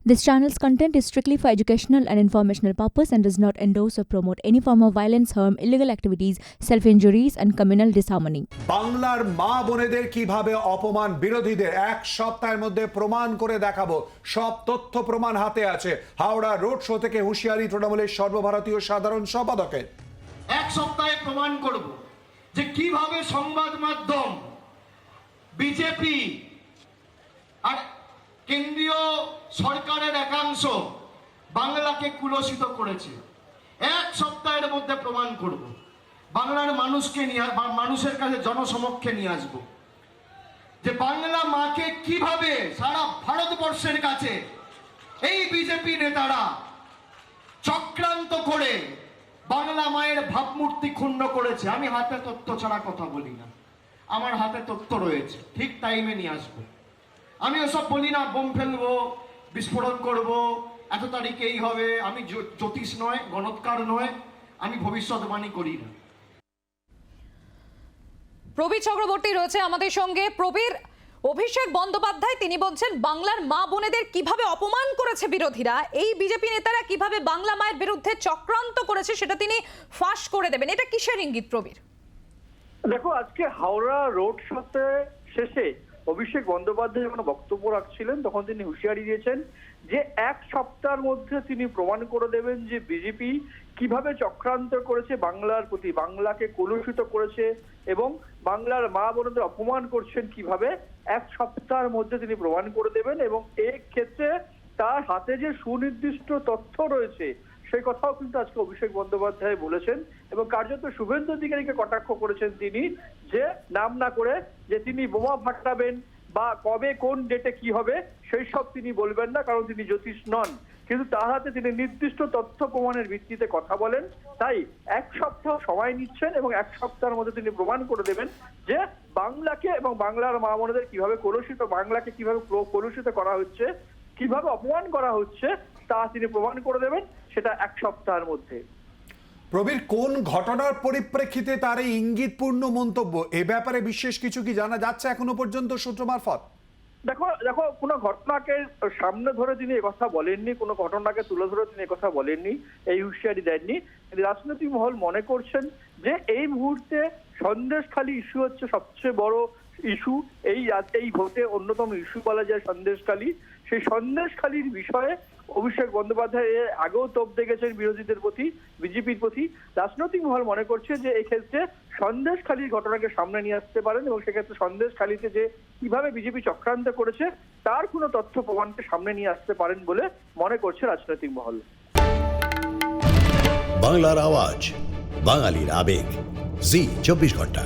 This channel's content is strictly for educational and informational purpose and does not endorse or promote any form of violence, harm, illegal activities, self-injuries and communal disharmony. বাংলার মা বোনেদের কিভাবে অপমান বিরোধীদের এক সপ্তাহের মধ্যে প্রমাণ করে দেখাবো। সব তথ্য প্রমাণ হাতে আছে। হাওড়া রোড শো থেকে হুঁশিয়ারি তৃণমূলের সর্বভারতীয় সাধারণ সম্পাদকের। এক সপ্তাহে প্রমাণ করব যে কিভাবে সংবাদ মাধ্যম, বিজেপি আর কেন্দ্রীয় সরকারের একাংশ বাংলাকে কুলসিত করেছে। এক সপ্তাহের মধ্যে প্রমাণ করব। বাংলার মানুষকে নিয়ে মানুষের কাছে জনসমক্ষে নিয়ে আসব যে বাংলা মাকে কিভাবে সারা ভারতবর্ষের কাছে এই বিজেপি নেতারা চক্রান্ত করে বাংলা মায়ের ভাবমূর্তি ক্ষুণ্ণ করেছে। আমি হাতে তথ্য ছাড়া কথা বলি না, আমার হাতে তথ্য রয়েছে, ঠিক টাইমে নিয়ে আসবো। আমি ওসব বলি না, বোম ফেলবো, বিস্ফোরণ করব, এত তারিখে এই হবে। আমি জ্যোতিষ নয়, গণৎকার নয়, আমি ভবিষ্যৎবাণী করি না। প্রবীর চক্রবর্তী রয়েছে আমাদের সঙ্গে। প্রবীর, অভিষেক বন্দ্যোপাধ্যায় তিনি বলছেন বাংলার মা বোনেদের কিভাবে অপমান করেছে বিরোধীরা, এই বিজেপি নেতারা কিভাবে বাংলা মায়ের বিরুদ্ধে চক্রান্ত করেছে সেটা তিনি ফাঁস করে দেবেন। এটা কিসের ইঙ্গিত প্রবীর? দেখো, আজকে হাওড়া রোড শোতে শেষে অভিষেক বন্দ্যোপাধ্যায় যখন বক্তব্য রাখছিলেন তখন তিনি হুঁশিয়ারি দিয়েছেন যে এক সপ্তাহের মধ্যে তিনি প্রমাণ করে দেবেন যে বিজেপি কিভাবে চক্রান্ত করেছে বাংলার প্রতি, বাংলাকে কলুষিত করেছে এবং বাংলার মা বোনদের অপমান করছেন কিভাবে, এক সপ্তাহের মধ্যে তিনি প্রমাণ করে দেবেন। এবং এই ক্ষেত্রে তার হাতে যে সুনির্দিষ্ট তথ্য রয়েছে সেই কথাও কিন্তু আজকে অভিষেক বন্দ্যোপাধ্যায় বলেছেন এবং কার্যত শুভেন্দু অধিকারীকে কটাক্ষ করেছেন তিনি, যে নাম না করে যে তিনি বোমা ফাটাবেন বা কবে কোন ডেটে কি হবে সেই সব তিনি বলবেন না, কারণ তিনি জ্যোতিষ নন। কিন্তু তার হাতে তিনি নির্দিষ্ট তথ্য প্রমাণের ভিত্তিতে কথা বলেন। তাই এক সপ্তাহ সময় নিচ্ছেন এবং এক সপ্তাহের মধ্যে তিনি প্রমাণ করে দেবেন যে বাংলাকে এবং বাংলার মা বোনেদের কিভাবে কলুষিত, বাংলাকে কিভাবে কলুষিত করা হচ্ছে, কিভাবে অপমান করা হচ্ছে তা তিনি প্রমাণ করে দেবেন, সেটা এক সপ্তাহের মধ্যে। প্রবীর, কোন ঘটনার পরিপ্রেক্ষিতে তার এই ইঙ্গিতপূর্ণ মন্তব্য, এ ব্যাপারে বিশেষ কিছু কি জানা যাচ্ছে এখনো পর্যন্ত সূত্র মারফত? দেখো কোনো ঘটনাকে সামনে ধরে তিনি কথা বলেননি, কোনো ঘটনাকে তুলে ধরে তিনি কথা বলেননি, এই হুঁশিয়ারি দেননি। রাজনৈতিক মহল মনে করছেন যে এই মুহূর্তে সন্দেশখালী ইস্যু হচ্ছে সবচেয়ে বড় ইস্যু, এই ভোটে অন্যতম ইস্যু বলা যায় সন্দেশখালী। সেই সন্দেশখালীর বিষয়ে অভিষেক বন্দ্যোপাধ্যায় আগেও তোপ দেখেছেন বিরোধীদের প্রতি, বিজেপির প্রতি। রাজনৈতিক মহল মনে করছে যে এই ক্ষেত্রে সন্দেশখালীর ঘটনাকে সামনে নিয়ে আসতে পারেন এবং সেক্ষেত্রে সন্দেশখালীতে যে কিভাবে বিজেপি চক্রান্ত করেছে তার কোনো তথ্য প্রমাণকে সামনে নিয়ে আসতে পারেন বলে মনে করছে রাজনৈতিক মহল। বাংলার আওয়াজ, বাঙালির আবেগ, জি 24 ঘন্টা।